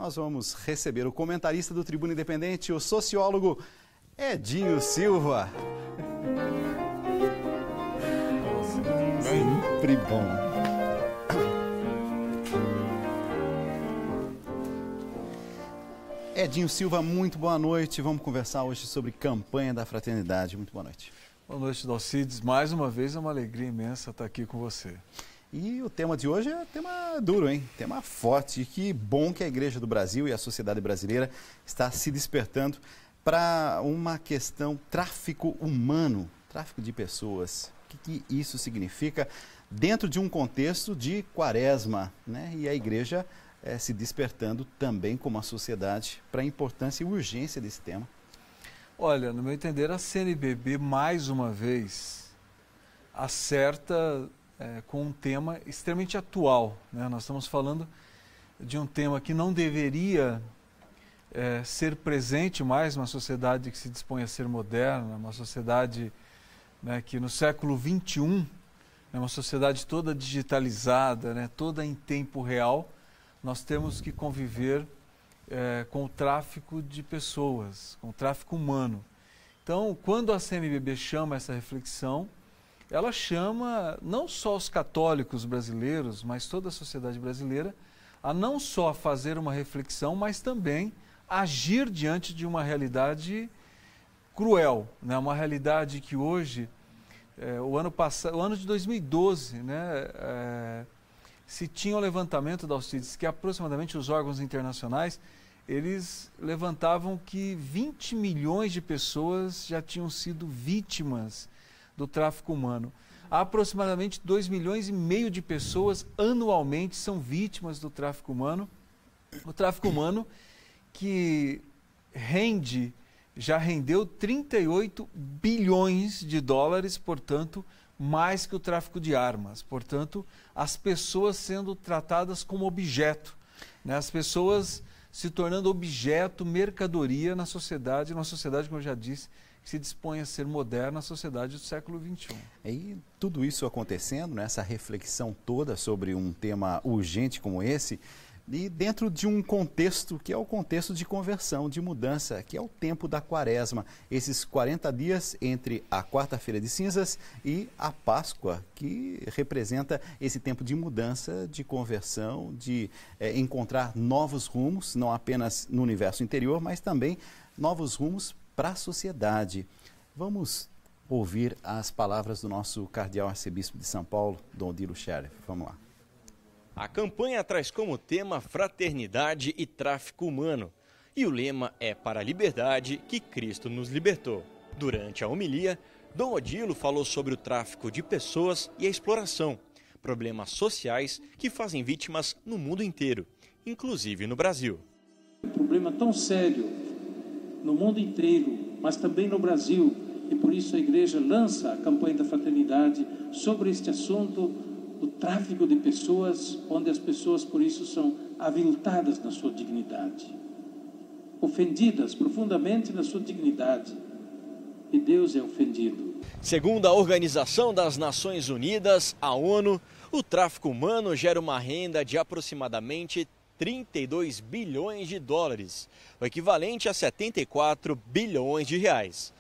nós vamos receber o comentarista do Tribuna Independente, o sociólogo Edinho Silva. Sempre bom. Edinho Silva, muito boa noite. Vamos conversar hoje sobre campanha da fraternidade. Muito boa noite. Boa noite, Dalcides. Mais uma vez é uma alegria imensa estar aqui com você. E o tema de hoje é tema duro, hein? Tema forte. E que bom que a Igreja do Brasil e a sociedade brasileira está se despertando para uma questão tráfico humano, tráfico de pessoas. O que isso significa dentro de um contexto de quaresma, né? E a Igreja se despertando também como a sociedade para a importância e urgência desse tema. Olha, no meu entender, a CNBB mais uma vez acerta com um tema extremamente atual, né? Nós estamos falando de um tema que não deveria ser presente mais numa sociedade que se dispõe a ser moderna, uma sociedade, né, que no século XXI, uma sociedade toda digitalizada, né, toda em tempo real, nós temos que conviver com o tráfico de pessoas, com o tráfico humano. Então, quando a CNBB chama essa reflexão, ela chama não só os católicos brasileiros, mas toda a sociedade brasileira, a não só fazer uma reflexão, mas também agir diante de uma realidade cruel, né? Uma realidade que hoje, o ano de 2012, né, se tinha o levantamento da Alcides, que aproximadamente os órgãos internacionais, eles levantavam que 20 milhões de pessoas já tinham sido vítimas do tráfico humano. Aproximadamente 2,5 milhões de pessoas anualmente são vítimas do tráfico humano. O tráfico humano que já rendeu 38 bilhões de dólares, portanto, mais que o tráfico de armas. Portanto, as pessoas sendo tratadas como objeto, né? As pessoas se tornando objeto, mercadoria na sociedade, uma sociedade, como eu já disse, que se dispõe a ser moderna, a sociedade do século XXI. E tudo isso acontecendo, né, essa reflexão toda sobre um tema urgente como esse, e dentro de um contexto que é o contexto de conversão, de mudança, que é o tempo da quaresma, esses 40 dias entre a quarta-feira de cinzas e a Páscoa, que representa esse tempo de mudança, de conversão, de encontrar novos rumos, não apenas no universo interior, mas também novos rumos para a sociedade. Vamos ouvir as palavras do nosso cardeal arcebispo de São Paulo, Dom Odilo Scherer. Vamos lá. A campanha traz como tema fraternidade e tráfico humano. E o lema é para a liberdade que Cristo nos libertou. Durante a homilia, Dom Odilo falou sobre o tráfico de pessoas e a exploração, problemas sociais que fazem vítimas no mundo inteiro, inclusive no Brasil. Um problema tão sério no mundo inteiro, mas também no Brasil, e por isso a Igreja lança a campanha da fraternidade sobre este assunto, o tráfico de pessoas, onde as pessoas por isso são aviltadas na sua dignidade, ofendidas profundamente na sua dignidade, e Deus é ofendido. Segundo a Organização das Nações Unidas, a ONU, o tráfico humano gera uma renda de aproximadamente 32 bilhões de dólares, o equivalente a 74 bilhões de reais.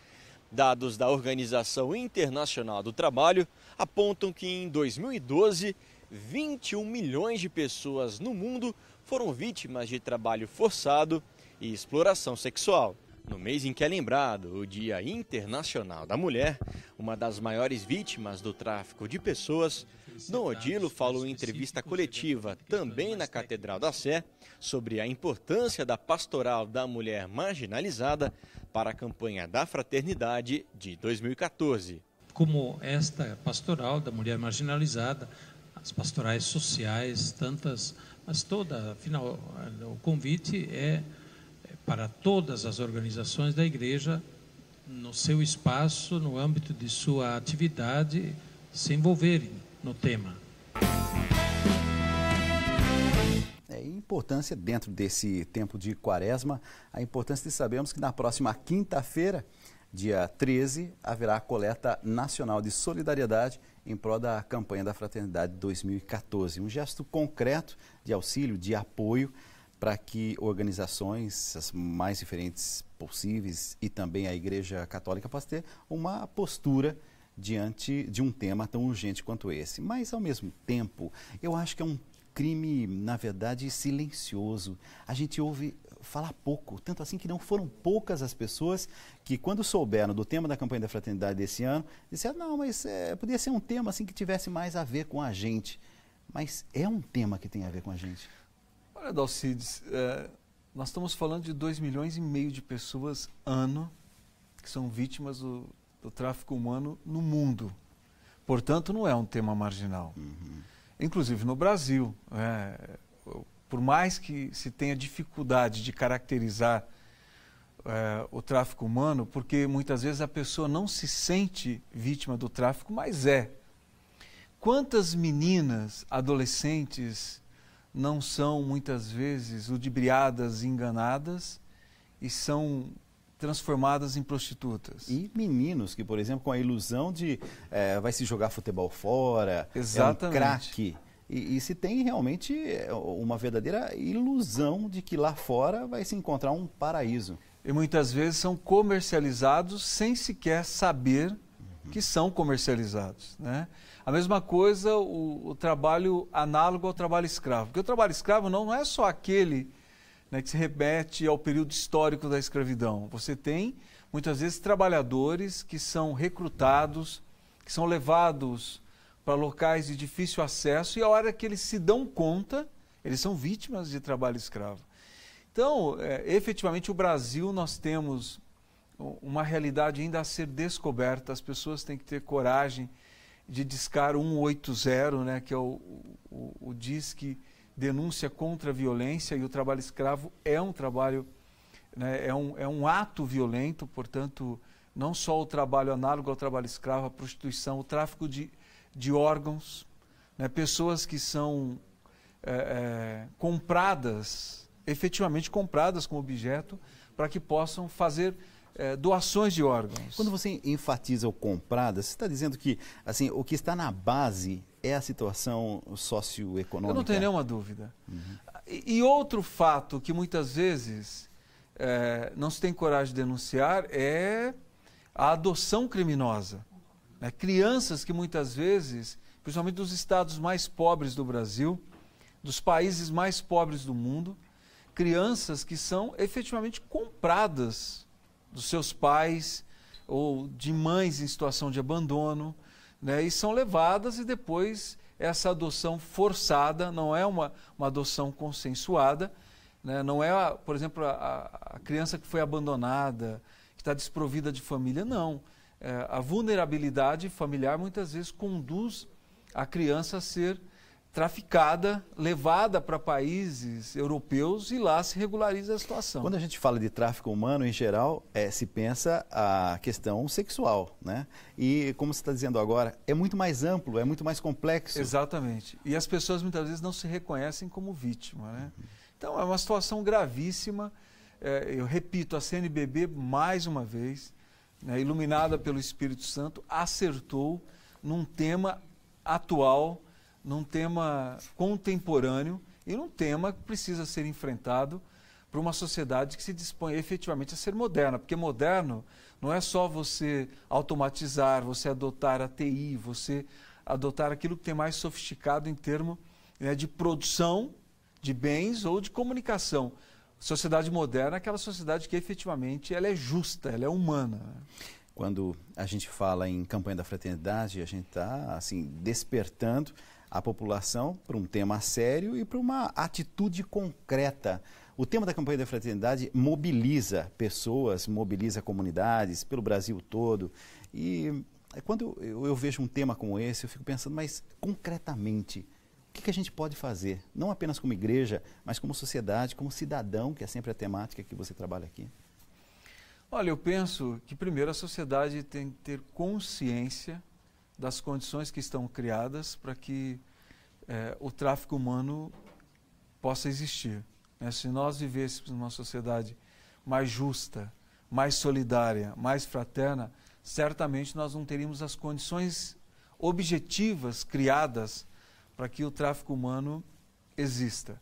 Dados da Organização Internacional do Trabalho apontam que em 2012, 21 milhões de pessoas no mundo foram vítimas de trabalho forçado e exploração sexual. No mês em que é lembrado o Dia Internacional da Mulher, uma das maiores vítimas do tráfico de pessoas, Dom Odilo falou em entrevista coletiva, também na Catedral da Sé, sobre a importância da pastoral da mulher marginalizada para a campanha da fraternidade de 2014. Como esta pastoral da mulher marginalizada, as pastorais sociais, tantas, mas toda, afinal, o convite é para todas as organizações da Igreja, no seu espaço, no âmbito de sua atividade, se envolverem no tema. A importância, dentro desse tempo de quaresma, a importância de sabermos que na próxima quinta-feira, dia 13, haverá a coleta nacional de solidariedade em prol da campanha da Fraternidade 2014. Um gesto concreto de auxílio, de apoio para que organizações, as mais diferentes possíveis, e também a Igreja Católica possa ter uma postura diante de um tema tão urgente quanto esse. Mas, ao mesmo tempo, eu acho que é um crime, na verdade, silencioso. A gente ouve falar pouco, tanto assim que não foram poucas as pessoas que, quando souberam do tema da campanha da fraternidade desse ano, disseram, não, mas podia ser um tema assim que tivesse mais a ver com a gente. Mas é um tema que tem a ver com a gente. Olha, Dalcides, nós estamos falando de 2,5 milhões de pessoas ano que são vítimas do tráfico humano no mundo. Portanto, não é um tema marginal. Inclusive no Brasil, por mais que se tenha dificuldade de caracterizar o tráfico humano, porque muitas vezes a pessoa não se sente vítima do tráfico, mas é. Quantas meninas, adolescentes, não são muitas vezes ludibriadas, enganadas e são transformadas em prostitutas? E meninos que, por exemplo, com a ilusão de vai se jogar futebol fora, exatamente, é um craque. E se tem realmente uma verdadeira ilusão de que lá fora vai se encontrar um paraíso. E muitas vezes são comercializados sem sequer saber que são comercializados, né? A mesma coisa o trabalho análogo ao trabalho escravo. Porque o trabalho escravo não é só aquele, né, que se remete ao período histórico da escravidão. Você tem, muitas vezes, trabalhadores que são recrutados, que são levados para locais de difícil acesso e a hora que eles se dão conta, eles são vítimas de trabalho escravo. Então, efetivamente, o Brasil, nós temos uma realidade ainda a ser descoberta. As pessoas têm que ter coragem de discar 180, né, que é o DISC, denúncia contra a violência, e o trabalho escravo é um trabalho, né, é um ato violento. Portanto, não só o trabalho análogo ao trabalho escravo, a prostituição, o tráfico de órgãos, né, pessoas que são compradas, efetivamente compradas como objeto, para que possam fazer doações de órgãos. Quando você enfatiza o comprada, você está dizendo que assim, o que está na base é a situação socioeconômica? Eu não tenho nenhuma dúvida. E outro fato que muitas vezes não se tem coragem de denunciar é a adoção criminosa. Né? Crianças que muitas vezes, principalmente dos estados mais pobres do Brasil, dos países mais pobres do mundo, crianças que são efetivamente compradas dos seus pais ou de mães em situação de abandono, né, e são levadas, e depois essa adoção forçada, não é uma adoção consensuada, né, não é, por exemplo, a criança que foi abandonada, que está desprovida de família, não. A vulnerabilidade familiar muitas vezes conduz a criança a ser traficada, levada para países europeus, e lá se regulariza a situação. Quando a gente fala de tráfico humano, em geral, se pensa a questão sexual, né? E como você está dizendo agora, é muito mais amplo, é muito mais complexo. Exatamente. E as pessoas muitas vezes não se reconhecem como vítima, né? Então é uma situação gravíssima. Eu repito, a CNBB, mais uma vez, né, iluminada pelo Espírito Santo, acertou num tema atual, num tema contemporâneo e num tema que precisa ser enfrentado por uma sociedade que se dispõe efetivamente a ser moderna. Porque moderno não é só você automatizar, você adotar a TI, você adotar aquilo que tem mais sofisticado em termos, né, de produção de bens ou de comunicação. Sociedade moderna é aquela sociedade que efetivamente ela é justa, ela é humana. Quando a gente fala em campanha da fraternidade, a gente está assim, despertando a população para um tema sério e para uma atitude concreta. O tema da campanha da fraternidade mobiliza pessoas, mobiliza comunidades pelo Brasil todo. E quando eu vejo um tema como esse, eu fico pensando, mas concretamente, o que a gente pode fazer? Não apenas como igreja, mas como sociedade, como cidadão, que é sempre a temática que você trabalha aqui. Olha, eu penso que primeiro a sociedade tem que ter consciência das condições que estão criadas para que o tráfico humano possa existir. Se nós vivêssemos numa sociedade mais justa, mais solidária, mais fraterna, certamente nós não teríamos as condições objetivas criadas para que o tráfico humano exista.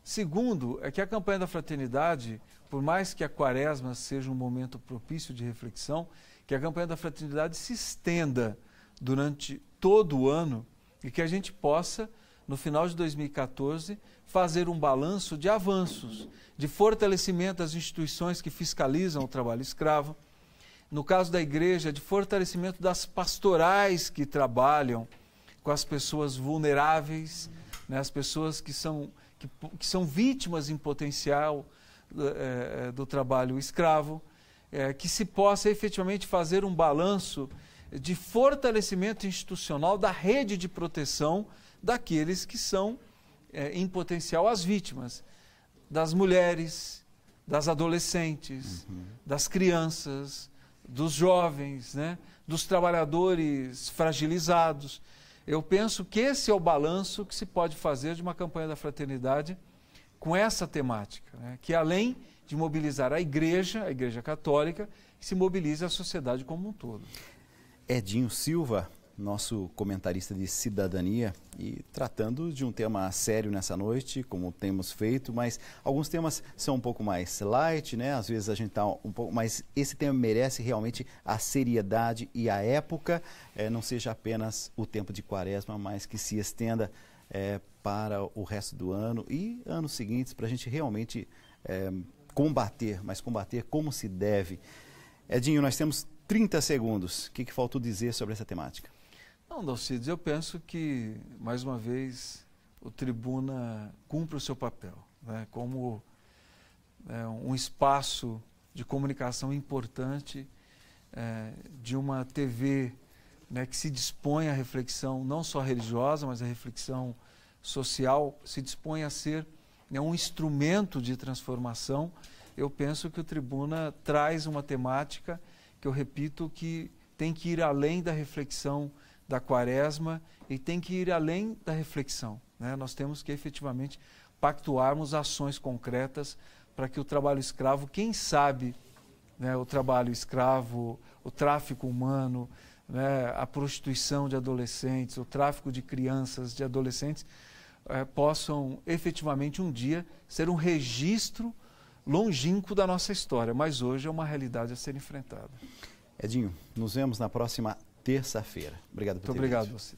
Segundo, é que a campanha da fraternidade, por mais que a quaresma seja um momento propício de reflexão, que a campanha da fraternidade se estenda durante todo o ano e que a gente possa, no final de 2014, fazer um balanço de avanços, de fortalecimento das instituições que fiscalizam o trabalho escravo, no caso da igreja, de fortalecimento das pastorais que trabalham com as pessoas vulneráveis, né, as pessoas que são vítimas em potencial do trabalho escravo, que se possa efetivamente fazer um balanço de fortalecimento institucional da rede de proteção daqueles que são, em potencial, as vítimas, das mulheres, das adolescentes, das crianças, dos jovens, né, dos trabalhadores fragilizados. Eu penso que esse é o balanço que se pode fazer de uma campanha da fraternidade com essa temática, né, que além de mobilizar a Igreja Católica, se mobiliza a sociedade como um todo. Edinho Silva, nosso comentarista de cidadania, e tratando de um tema sério nessa noite, como temos feito, mas alguns temas são um pouco mais light, né? Às vezes a gente está um pouco, mas esse tema merece realmente a seriedade e a época, não seja apenas o tempo de quaresma, mas que se estenda para o resto do ano e anos seguintes, para a gente realmente combater, mas combater como se deve. Edinho, nós temos 30 segundos. O que faltou dizer sobre essa temática? Não, Dalcides, eu penso que, mais uma vez, o Tribuna cumpre o seu papel, né, como um espaço de comunicação importante, de uma TV, né, que se dispõe à reflexão não só religiosa, mas à reflexão social, se dispõe a ser, né, um instrumento de transformação. Eu penso que o Tribuna traz uma temática que eu repito que tem que ir além da reflexão da quaresma e tem que ir além da reflexão, né? Nós temos que efetivamente pactuarmos ações concretas para que o trabalho escravo, quem sabe, né, o trabalho escravo, o tráfico humano, né, a prostituição de adolescentes, o tráfico de crianças, de adolescentes, possam efetivamente um dia ser um registro longínquo da nossa história, mas hoje é uma realidade a ser enfrentada. Edinho, nos vemos na próxima terça-feira. Obrigado por ter vindo. Muito obrigado, você.